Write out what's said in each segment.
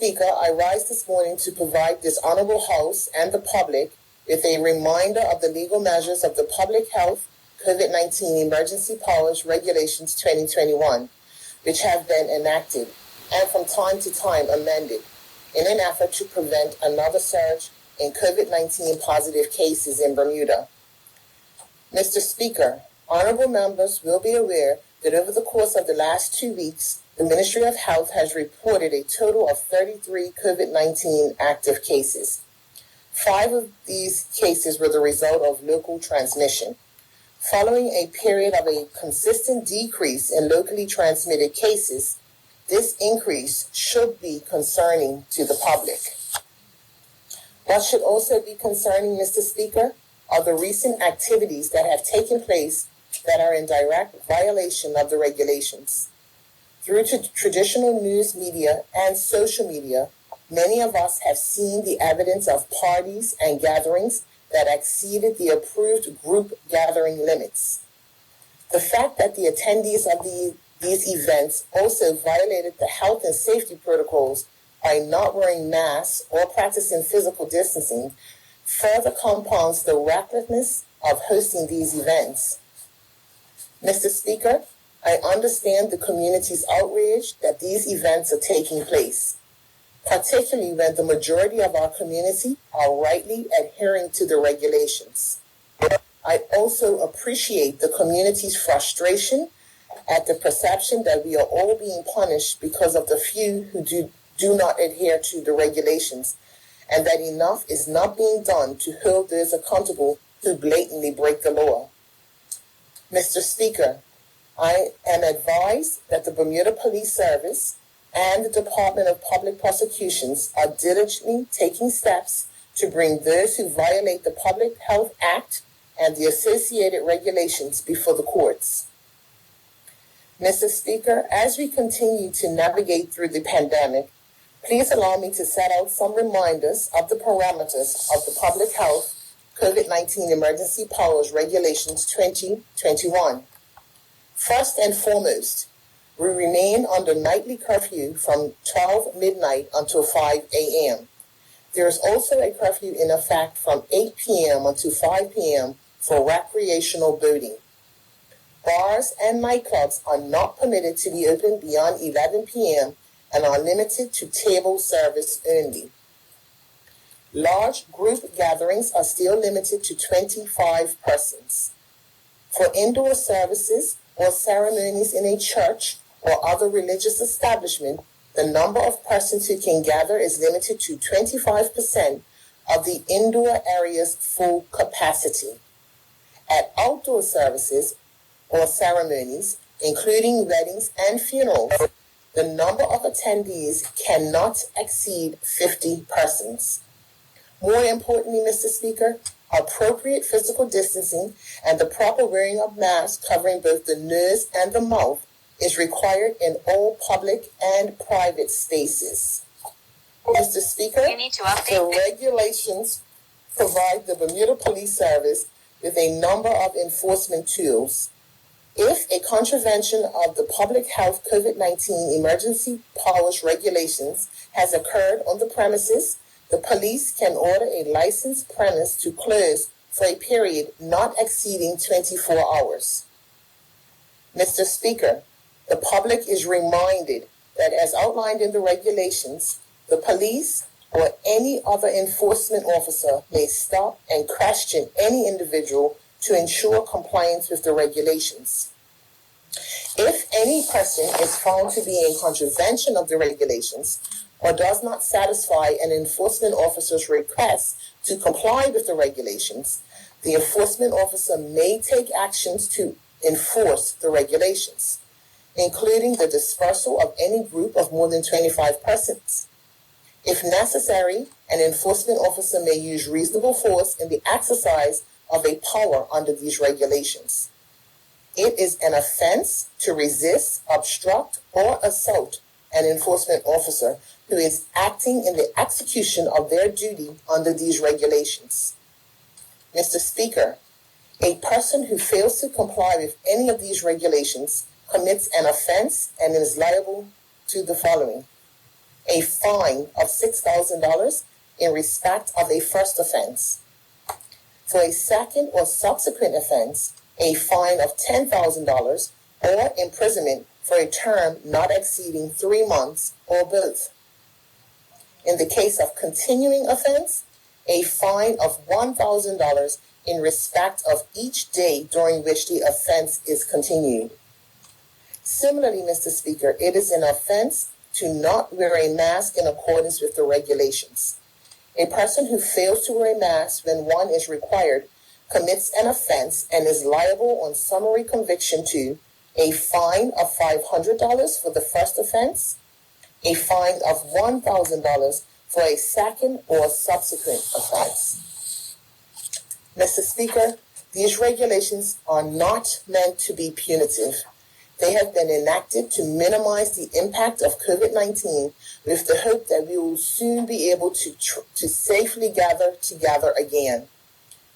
Speaker, I rise this morning to provide this honorable House and the public with a reminder of the legal measures of the Public Health COVID-19 Emergency Powers Regulations 2021, which have been enacted and from time to time amended in an effort to prevent another surge in COVID-19 positive cases in Bermuda. Mr. Speaker, honorable members will be aware that over the course of the last 2 weeks, the Ministry of Health has reported a total of 33 COVID-19 active cases. 5 of these cases were the result of local transmission. Following a period of a consistent decrease in locally transmitted cases, this increase should be concerning to the public. What should also be concerning, Mr. Speaker, are the recent activities that have taken place that are in direct violation of the regulations. Through traditional news media and social media, many of us have seen the evidence of parties and gatherings that exceeded the approved group gathering limits. The fact that the attendees of these events also violated the health and safety protocols by not wearing masks or practicing physical distancing further compounds the recklessness of hosting these events. Mr. Speaker, I understand the community's outrage that these events are taking place, particularly when the majority of our community are rightly adhering to the regulations. I also appreciate the community's frustration at the perception that we are all being punished because of the few who do not adhere to the regulations, and that enough is not being done to hold those accountable who blatantly break the law. Mr. Speaker, I am advised that the Bermuda Police Service and the Department of Public Prosecutions are diligently taking steps to bring those who violate the Public Health Act and the associated regulations before the courts. Mr. Speaker, as we continue to navigate through the pandemic, please allow me to set out some reminders of the parameters of the Public Health COVID-19 Emergency Powers Regulations 2021. First and foremost, we remain under nightly curfew from 12 midnight until 5 a.m. There is also a curfew in effect from 8 p.m. until 5 p.m. for recreational boating. Bars and nightclubs are not permitted to be open beyond 11 p.m. and are limited to table service only. Large group gatherings are still limited to 25 persons. For indoor services or ceremonies in a church or other religious establishment, the number of persons who can gather is limited to 25% of the indoor area's full capacity. At outdoor services or ceremonies, including weddings and funerals, the number of attendees cannot exceed 50 persons. More importantly, Mr. Speaker, appropriate physical distancing and the proper wearing of masks covering both the nose and the mouth is required in all public and private spaces. Mr. Speaker, the regulations provide the Bermuda Police Service with a number of enforcement tools. If a contravention of the Public Health COVID-19 Emergency Powers Regulations has occurred on the premises, the police can order a licensed premise to close for a period not exceeding 24 hours. Mr. Speaker, the public is reminded that as outlined in the regulations, the police or any other enforcement officer may stop and question any individual to ensure compliance with the regulations. If any person is found to be in contravention of the regulations or does not satisfy an enforcement officer's request to comply with the regulations, the enforcement officer may take actions to enforce the regulations, including the dispersal of any group of more than 25 persons. If necessary, an enforcement officer may use reasonable force in the exercise of a power under these regulations. It is an offense to resist, obstruct, or assault an enforcement officer who is acting in the execution of their duty under these regulations. Mr. Speaker, a person who fails to comply with any of these regulations commits an offense and is liable to the following: a fine of $6,000 in respect of a first offense. For a second or subsequent offense, a fine of $10,000 or imprisonment for a term not exceeding 3 months or both. In the case of continuing offense, a fine of $1,000 in respect of each day during which the offense is continued. Similarly, Mr. Speaker, it is an offense to not wear a mask in accordance with the regulations. A person who fails to wear a mask when one is required commits an offense and is liable on summary conviction to a fine of $500 for the first offense, a fine of $1,000 for a second or subsequent offense. Mr. Speaker, these regulations are not meant to be punitive. They have been enacted to minimize the impact of COVID-19 with the hope that we will soon be able to safely gather together again.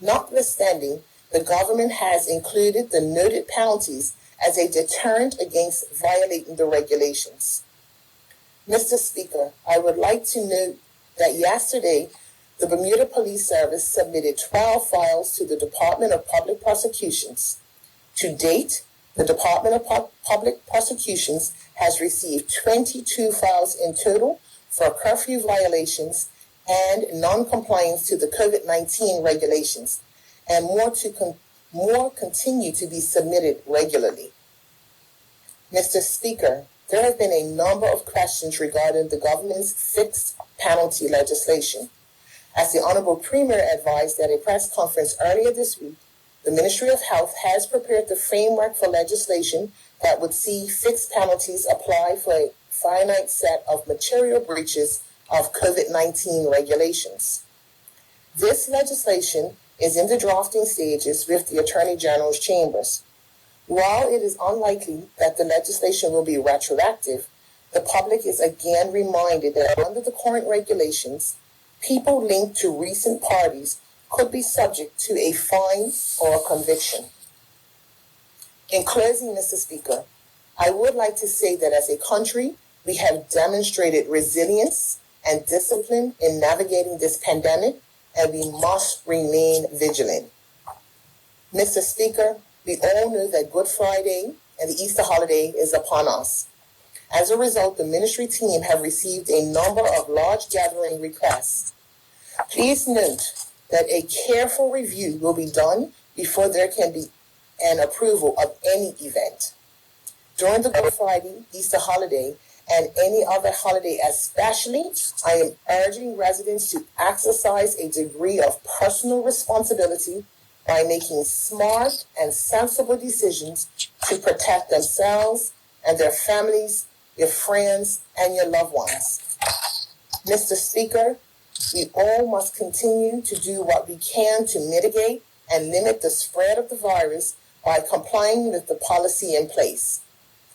Notwithstanding, the government has included the noted penalties as a deterrent against violating the regulations. Mr. Speaker, I would like to note that yesterday, the Bermuda Police Service submitted 12 files to the Department of Public Prosecutions. To date, the Department of Public Prosecutions has received 22 files in total for curfew violations and non-compliance to the COVID-19 regulations, and more continue to be submitted regularly. Mr. Speaker, there have been a number of questions regarding the government's fixed penalty legislation. As the Honorable Premier advised at a press conference earlier this week, the Ministry of Health has prepared the framework for legislation that would see fixed penalties apply for a finite set of material breaches of COVID-19 regulations. This legislation is in the drafting stages with the Attorney General's chambers. While it is unlikely that the legislation will be retroactive, the public is again reminded that under the current regulations, people linked to recent parties could be subject to a fine or a conviction. In closing, Mr. Speaker, I would like to say that as a country, we have demonstrated resilience and discipline in navigating this pandemic, and we must remain vigilant. Mr. Speaker, we all know that Good Friday and the Easter holiday is upon us. As a result, the ministry team have received a number of large gathering requests. Please note that a careful review will be done before there can be an approval of any event. During the Good Friday, Easter holiday, and any other holiday especially, I am urging residents to exercise a degree of personal responsibility by making smart and sensible decisions to protect themselves and their families, your friends, and your loved ones. Mr. Speaker, we all must continue to do what we can to mitigate and limit the spread of the virus by complying with the policy in place.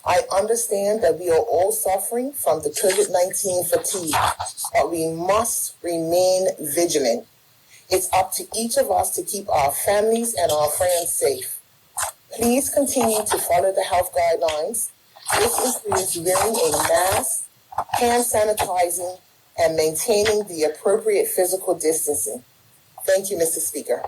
I understand that we are all suffering from the COVID-19 fatigue, but we must remain vigilant. It's up to each of us to keep our families and our friends safe. Please continue to follow the health guidelines. This includes wearing a mask, hand sanitizing, and maintaining the appropriate physical distancing. Thank you, Mr. Speaker.